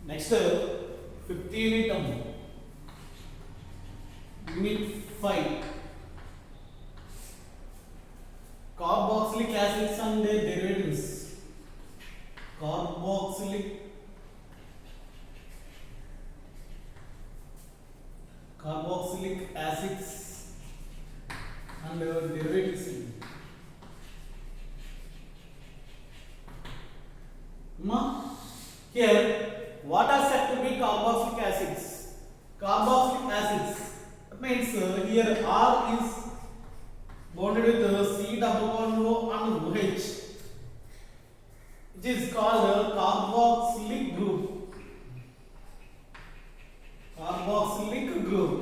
Next 15th term, unit 5, carboxylic acids and their derivatives. Carboxylic acids and their derivatives. Here, what are said to be carboxylic acids? Carboxylic acids, that means here R is bonded with C double bond O and OH, which is called a carboxylic group. Carboxylic group.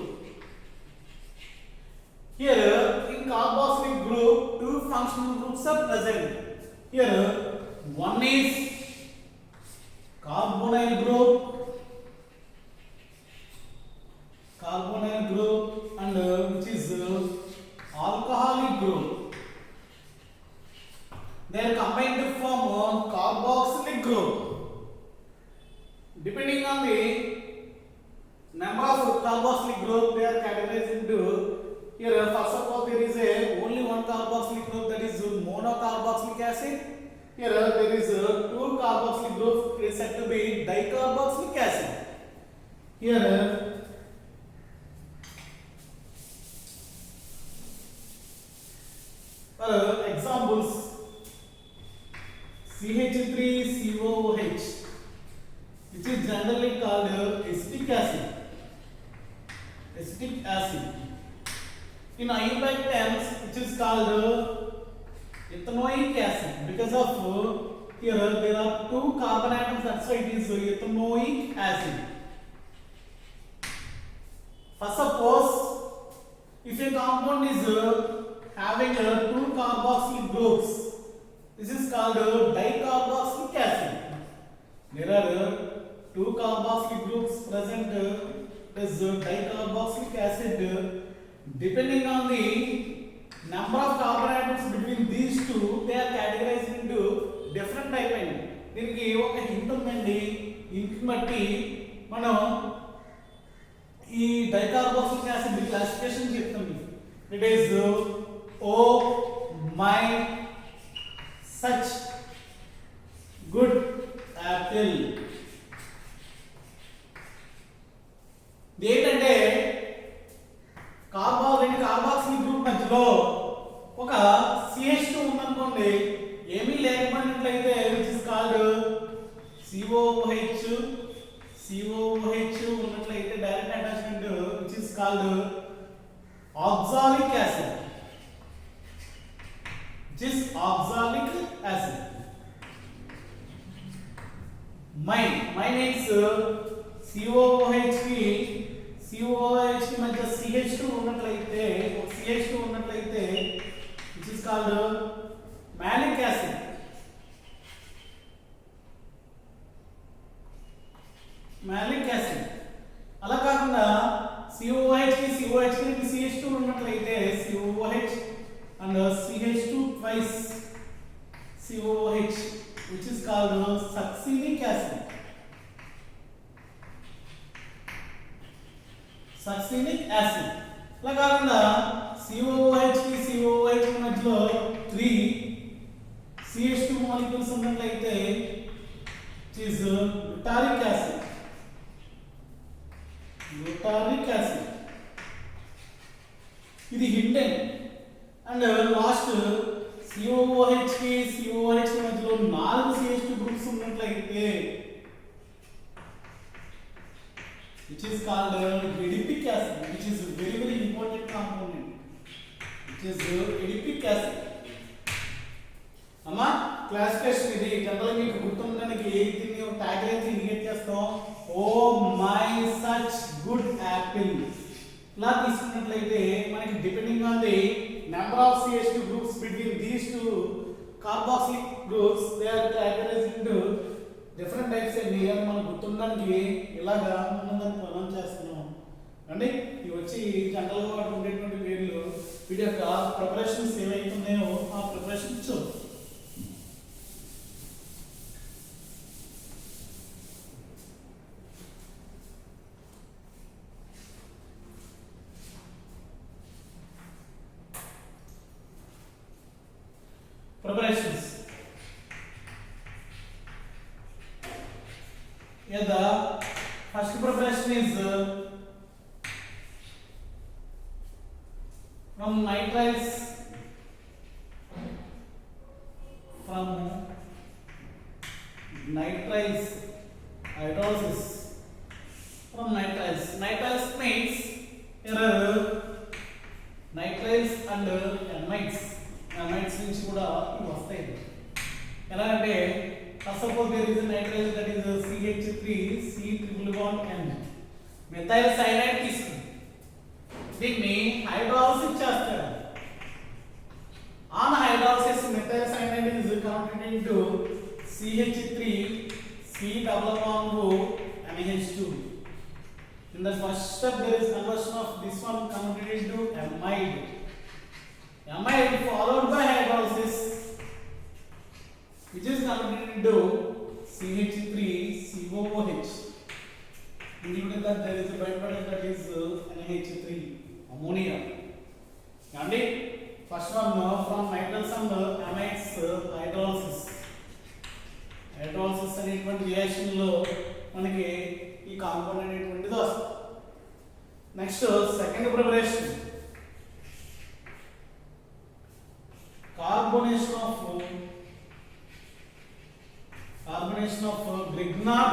Here in carboxylic group, two functional groups are present. Here one is carbonyl group, and which is alcoholic group. They are combined to form a carboxylic group. Depending on the number of carboxylic group, they are categorized into. Here, first of all, there is only one carboxylic group, that is monocarboxylic acid. Here there is two carboxylic groups, it is said to be dicarboxylic acid. Here examples: CH3COOH, which is generally called acetic acid. Acetic acid. In ionic terms, which is called ethanoic acid, because of here there are two carbon atoms, that's why it is ethanoic acid. First, suppose if a compound is having two carboxylic groups, this is called dicarboxylic acid. There are two carboxylic groups present as dicarboxylic acid. Depending on the number of carbon atoms between these two, they are categorized into different type. దీనికి ఒక hint ఉందండి. Hint బట్టి మనం ఈ dicarboxylic acid classification చెప్తాం. It is oh my such good apple. ఏంటంటే రెండు carboxylic group మధ్యలో ఒక CH2 ఉందనుకోండి, ఏమీ లేకపోయినట్లయితే విచ్ ఇస్ కాల్డ్ COOH ఉన్నట్లయితే direct attachment which is called oxalic acid. Mine means COOH కి మధ్య CH2 ఉన్నట్లయితే which is called malic acid. అలా కాకుండా COOH కి CH2 ఉన్నట్లయితే COOH and CH2 twice COOH, which is called succinic acid. అలా కాకుండా COOH మధ్యలో 3 CH2 మాలిక్యూల్స్ ఉన్నట్లయితే which is butyric acid. ఇది హిండెన్. అండ్ లాస్ట్ COOH మధ్యలో 4 CH2 గ్రూప్స్ ఉన్నట్లయితే which is called adipic acid, which is very important component. It is adipic acid. అమ్మా classification ఇది general మీకు గుర్తుండడానికి దీన్ని ఒక ట్యాగ్ లైన్ ఇండికేట్ చేస్తాం. Oh my such good apple. ఇలా తీసుకున్నట్లయితే మనకి depending on the number of CH2 groups between these two carboxylic groups, they are categorized into different types అండి. ఇవి మనం గుర్తుండడానికి ఇలాగా మనం దాన్ని ప్రొనౌన్స్ చేస్తున్నాం అండి. ఇవి వచ్చి జనరల్గా వాటికి ఉండేటువంటి పేర్లు. వీటి యొక్క ప్రిపరేషన్స్ ఏమైతున్నాయో ఆ ప్రిపరేషన్ చూద్దాం. Here the first preparation is from nitriles, hydrolysis from nitriles. Nitriles means here nitriles and amides. Amides నుంచి కూడా ఇవి వస్తాయి. ఎలా అంటే first of all there is a nitrile that is CH3 C triple bond N. methyl cyanide తీసుకుంది. దీన్ని hydrolysis చేస్తారు. On hydrolysis methyl cyanide is converted into CH3 C double bond O NH2. In the first step there is conversion of this one converted into amide. Amide followed by hydrolysis which is converted into CH3 COOH. Including that there is a byproduct that is NH3 ammonia. Kandi first one from nitriles and amides hydrolysis. Hydrolysis అనేటువంటి reaction లో మనకి ఈ compound అనేటువంటిది వస్తుంది. Next second preparation carbonation of Grignard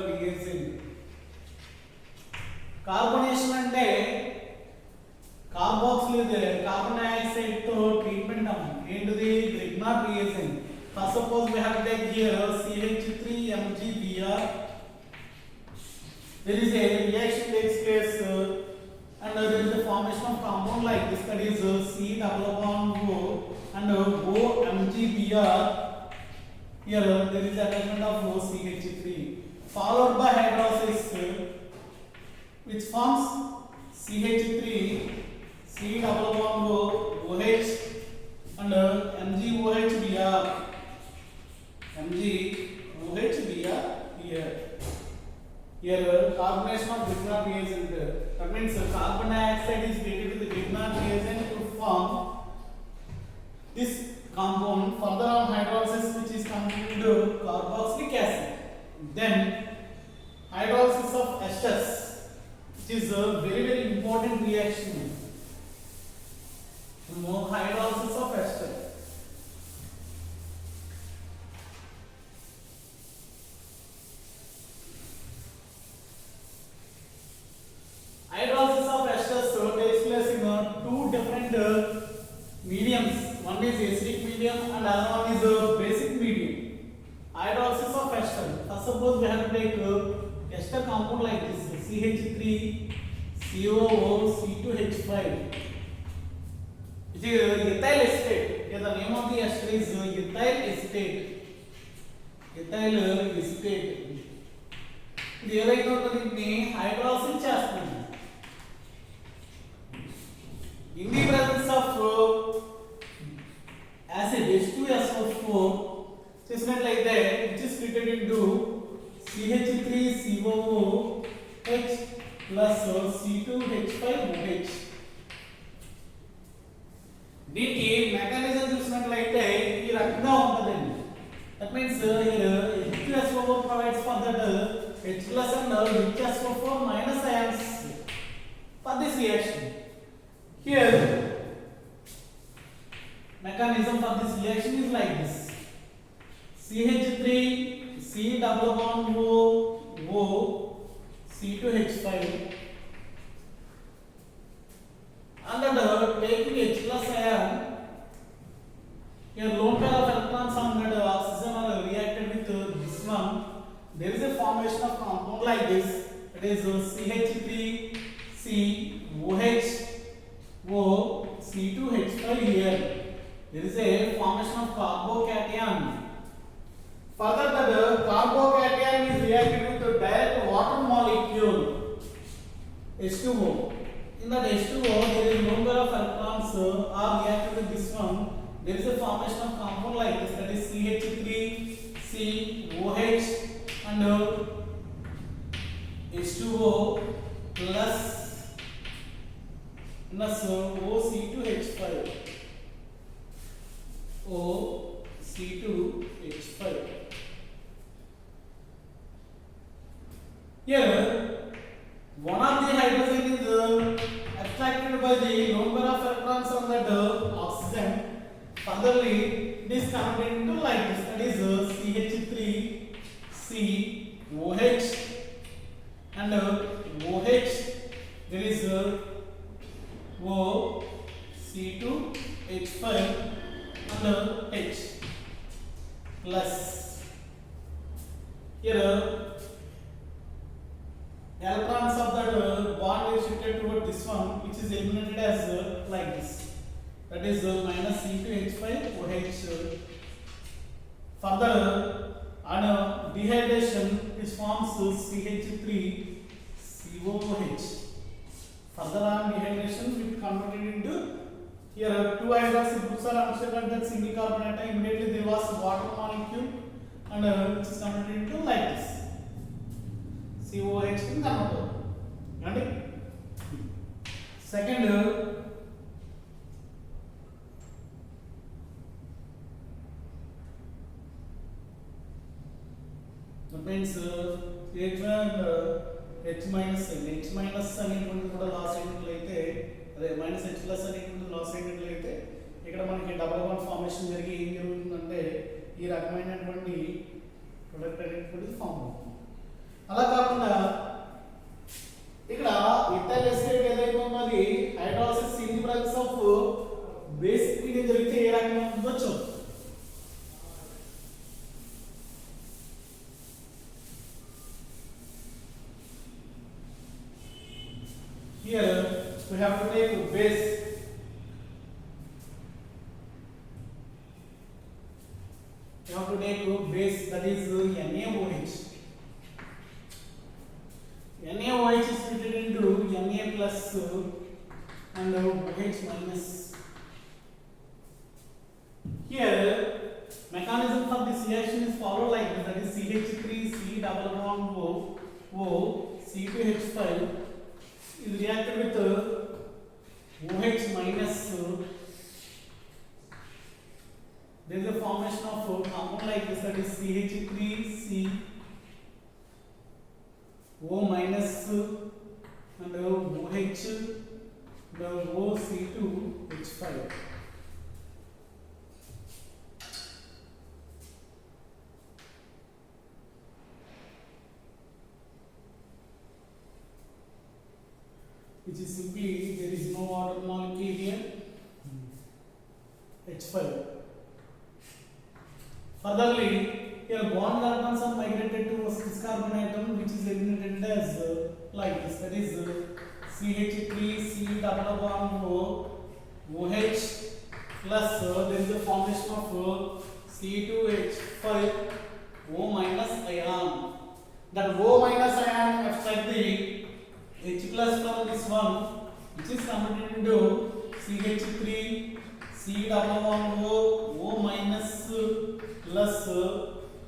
reagent. Carbonation అంటే carboxyl carbon dioxide తో treatment ఏంటిది Grignard reagent. First suppose we have take here CH3MgBr. There is a reaction takes place and there is a formation of compound like this, that is C double bond O and OMgBr. Here there is attachment of OCH3 followed by hydrolysis which forms CH3 C double bond OH and MgOHBr. Here carbonation of Grignard reagent. That means carbon dioxide is treated with the Grignard reagent to form this compound. Further on hydrolysis which is converted into carboxylic acid. Then hydrolysis of esters, which is a very important reaction. More hydrolysis of ester. Hydrolysis of esters takes place in two different mediums. One is acidic medium and other one is basic medium. Hydrolysis of ester. First suppose we have to take ester compound like this CH3 COO C2H5. It is ethyl acetate. Here the name of the ester is ethyl acetate. Ethyl acetate. ఇది ఏదైతే ఉంటుందో దీన్ని hydrolysis చేస్తుంది. In the presence of acid H2SO4 చేసినట్లయితే which is treated into CH3COOH plus C2H5OH. దీనికి mechanism చూసినట్లయితే ఈ రకంగా ఉంటుందండి. That means here H2SO4 provides for that H plus and HSO4 minus ions for this reaction. Here mechanism for this reaction is like this. CH3 C double bond O C2H5 and taking H plus ion. Here lone pair of electrons on that oxygen are reacted with this one. There is a formation of compound like this. It is CH3 C OH O C2H5 here. There is a formation of carbocation. Further, the carbocation is reacted with the direct water molecule H2O. In that H2O, there is no number of electrons are reacted with this one. There is a formation of compound like this, that is CH3 C OH and H2O plus OC2H5. OC C2H5. Here, one of the hydrogen is attracted by the number of electrons on that oxygen. Furtherly, this converted into like this, that is CH3, C, OH, and OH. There is O, C2, H5, and H plus. Here, electrons of that bond is shifted toward this one, which is eliminated as like this. That is minus C2H5 OH. Further, on dehydration, this forms CH3 COOH. Further on dehydration, we converted into here two hydroxy groups are answered at that single carbon atom. Immediately there was water molecule, and which is converted into like this. COH in converter. And second, that means H and H minus అనేటువంటి కూడా loss అయినట్లయితే అదే minus H plus అనేటువంటి loss అయినట్లయితే ఇక్కడ మనకి double bond formation జరిగి ఏం జరుగుతుందంటే ఈ రకమైనటువంటి ప్రొడక్ట్ అనేటువంటిది ఫామ్ అవుతుంది. అలా కాకుండా ఇక్కడ ఇథైల్ ఎస్టేట్ ఏదైతే ఉన్నది hydrolysis in the presence of basic ఇది జరిగితే ఏ రకంగా ఉంటుందో చూద్దాం. Here we have to take base. We have to take base, that is NaOH. NaOH is split into Na plus and OH minus. Here mechanism for this reaction is followed like this, that is CH3 C double bond O C2H5 is reacted with OH minus. There is a formation of compound like this, that is CH3C O minus and OH the OC2H5. Which is simply there is no water molecule here, H5. Furtherly, here bond electrons are migrated towards this carbon atom, which is eliminated as like this, that is CH3 C double bond O OH plus there is a formation of C2H5 O minus ion. That O minus ion abstract the H plus from this one, which is converted into CH3 C double bond O minus plus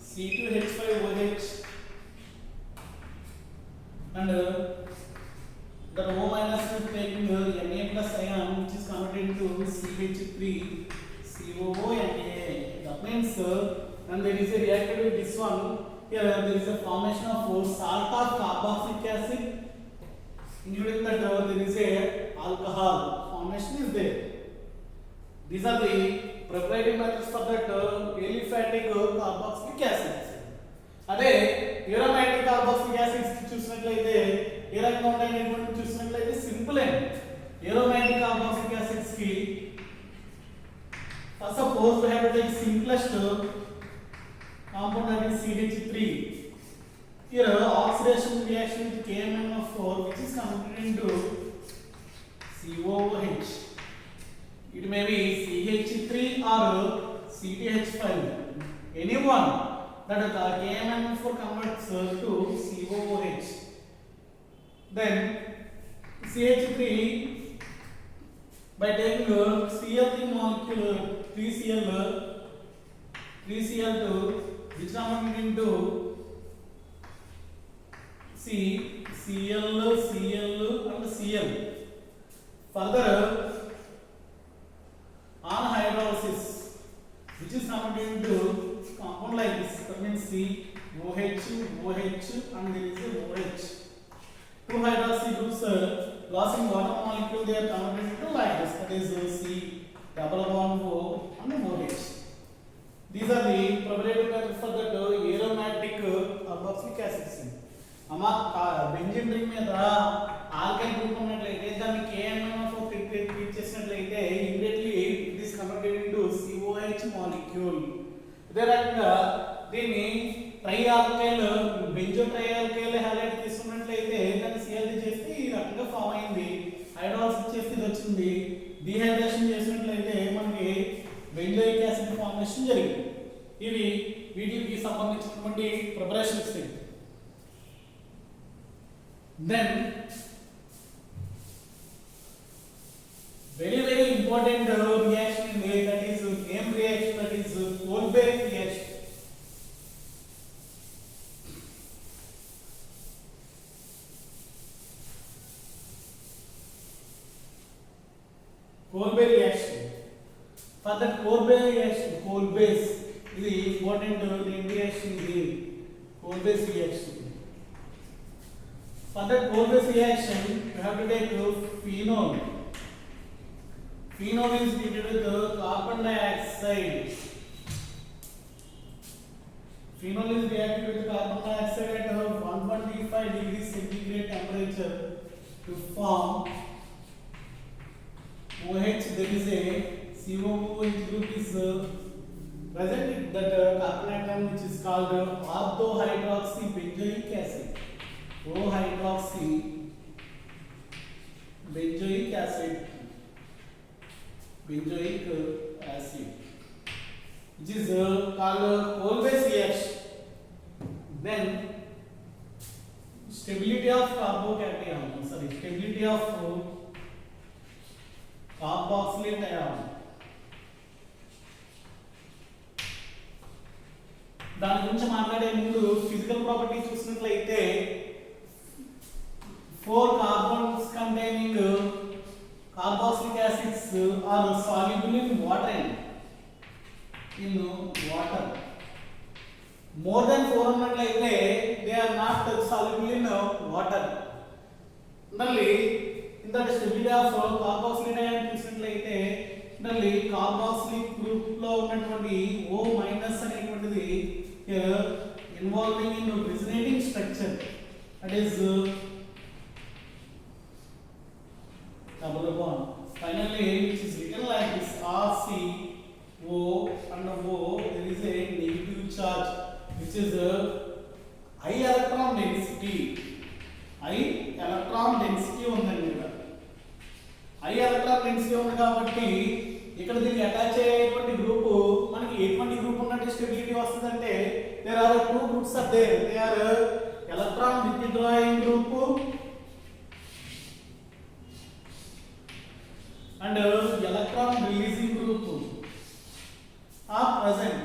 C2H5OH, and that O minus is taking Na plus ion, which is converted into CH3 COONA. That means and there is a reacted with this one. Here there is a formation of salt of carboxylic acid, including that there is a alcohol formation is there. These are the preparative methods for that aliphatic carboxylic acids. అదే aromatic carboxylic acids చూసినట్లయితే ఏ రకంగా ఉంటాయనేటువంటి చూసినట్లయితే simple అండి. aromatic carboxylic acids కి first suppose we have to take simplest compound, that is CH3. Here oxidation reaction with KMnO4, which is converted into COOH. It may be CH3 or CTH5, any one that KMnO4 converts to COOH. Then CH3 by taking Cl3 molecule 3Cl2, which converted into Cl and Cl. Further, on hydrolysis, which is converted into compound like this. That means COH, OH, and there is a OH. Two hydroxy groups lost in water molecule, they are converted into like this. That is C double bond O and OH. These are the preparative methods for that aromatic carboxylic acids. అమ్మా benzene ring మీద alkyl group ఉన్నట్లయితే దాన్ని KMnO treat చేసినట్లయితే immediately it is converted into COH molecule. ఇదే రకంగా దీన్ని tri alkyl benzo tri alkyl halide తీసుకున్నట్లయితే దాన్ని CLD చేస్తే ఈ రకంగా ఫామ్ అయింది. హైడ్రాక్సీ చేస్తే ఇది వచ్చింది. డిహైడ్రేషన్ చేసినట్లయితే మనకి బెంజోయిక్ యాసిడ్ ఫార్మేషన్ జరిగింది. ఇవి వీటికి సంబంధించినటువంటి preparations. Then very important reaction in there, that is name reaction, that is Kolbe reaction. Kolbe reaction. For that Kolbe reaction, Kolbe's is important name reaction is Kolbe's reaction. For that Kolbe's reaction, you have to take phenol. Phenol is treated with carbon dioxide. Phenol is reacted with carbon dioxide at 125 degrees centigrade temperature to form OH. There is a COOH group is present in that carbon atom, which is called orthohydroxy benzoic acid. O-hydroxy benzoic acid, which is called Kolbe's reaction. Then stability of carbocation, stability of carboxylate ion. దాని గురించి మాట్లాడే ముందు physical property చూసినట్లయితే 4 carbons containing carboxylic acids are soluble in water. More than 4 ఉన్నట్లయితే they are not soluble in water. మళ్ళీ ఇందాక stability of carboxylate ion చూసినట్లయితే మళ్ళీ కార్బాక్సిలిక్ గ్రూప్ లో ఉన్నటువంటి O- అనేటువంటిది involving in resonating structure, that is double bond. Finally, which is written like this, RCO and O, there is a negative charge, which is high electron density. High electron density ఉందండి. High electron density ఉంది కాబట్టి ఇక్కడ దీనికి attach అయ్యేటువంటి group మనకి ఎటువంటి group ఉన్నట్టు stability వస్తుందంటే there are 2 groups are there. They are electron withdrawing group and electron releasing group are present.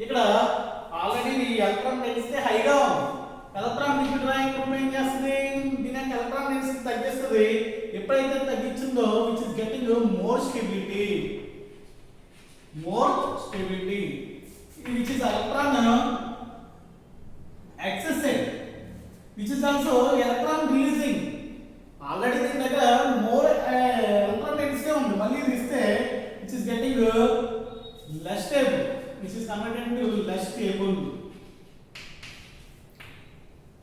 ఇక్కడ ఆల్రెడీ ఎలక్ట్రాన్ డెన్సిటీ హైగా ఉంది. ఎలక్ట్రాన్ విత్డ్రాయింగ్ గ్రూప్ ఏం చేస్తుంది, దీని ఎలక్ట్రాన్ డెన్సిటీ తగ్గిస్తుంది. ఎప్పుడైతే తగ్గించిందో which is getting more stability, which is electron accessed, which is also electron releasing. Already దీని దగ్గర మోర్ ఎలక్ట్రాన్ డెన్సిటీ ఉంది, మళ్ళీ ఇది ఇస్తే which is getting less stable, which is converted into less stable.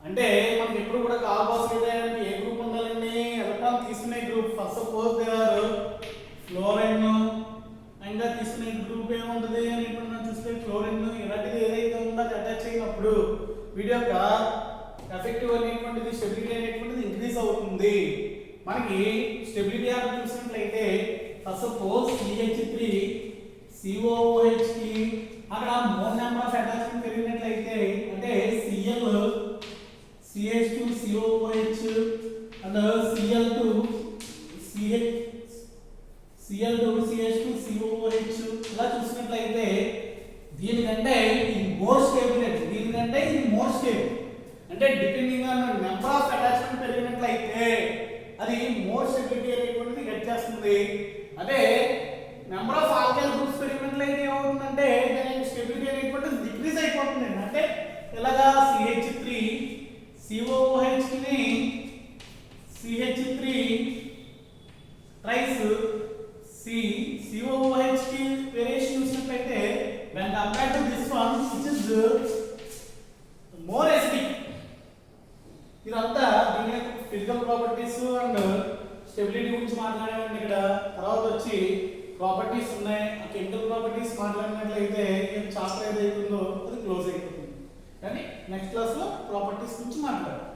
అంటే మనకి ఎప్పుడు కూడా కార్బాక్సిలేట్ ఏ గ్రూప్ ఉండాలండి, ఎలక్ట్రాన్ తీసుకునే group. First suppose they are fluorine, ఇంకా తీసుకునే గ్రూప్ ఏముంటుంది అని మనం చూస్తే ఫ్లోరిన్ ఇలాంటిది ఏదైతే ఉందో అది అటాచ్ అయినప్పుడు వీటి యొక్క ఎఫెక్టివ్ అనేటువంటిది స్టెబిలిటీ అనేటువంటిది ఇంక్రీజ్ అవుతుంది. మనకి స్టెబిలిటీ ఆఫ్ చూసినట్లయితే ఫస్ట్ సపోజ్ CH3 COOH కి అక్కడ మోర్ నెంబర్ ఆఫ్ అటాచ్మెంట్ పెరిగినట్లయితే అంటే Cl CH2 COOH and Cl2 CH2 COOH ఇలా చూసినట్లయితే దీనికంటే ఇది మోర్ స్టేబుల్, దీనికంటే ఇది మోర్ స్టేబుల్. అంటే depending on number of attachment పెరిగినట్లయితే అది మోర్ స్టెబిలిటీ అనేటువంటిది గెట్ చేస్తుంది. అదే నెంబర్ ఆఫ్ ఆల్కైల్ గ్రూప్స్ పెట్టినట్లయితే ఏమవుతుందంటే దాని స్టెబిలిటీ అనేటువంటి డిక్రీజ్ అయిపోతుంది. అంటే ఎలాగా CH3 COOH ని CH3 ట్రైస్ COOH కి వేరియేషన్ చూసినట్లయితే when compared to this one which is more acidic. ఇదంతా దీని యొక్క ఫిజికల్ ప్రాపర్టీస్ అండ్ స్టెబిలిటీ గురించి మాట్లాడామండి. ఇక్కడ తర్వాత వచ్చి ప్రాపర్టీస్ ఉన్నాయి. ఆ కెమికల్ ప్రాపర్టీస్ మాట్లాడినట్లయితే చాప్టర్ ఏదైతుందో అది క్లోజ్ అయిపోతుంది. కానీ నెక్స్ట్ క్లాస్లో ప్రాపర్టీస్ గురించి మాట్లాడదాం.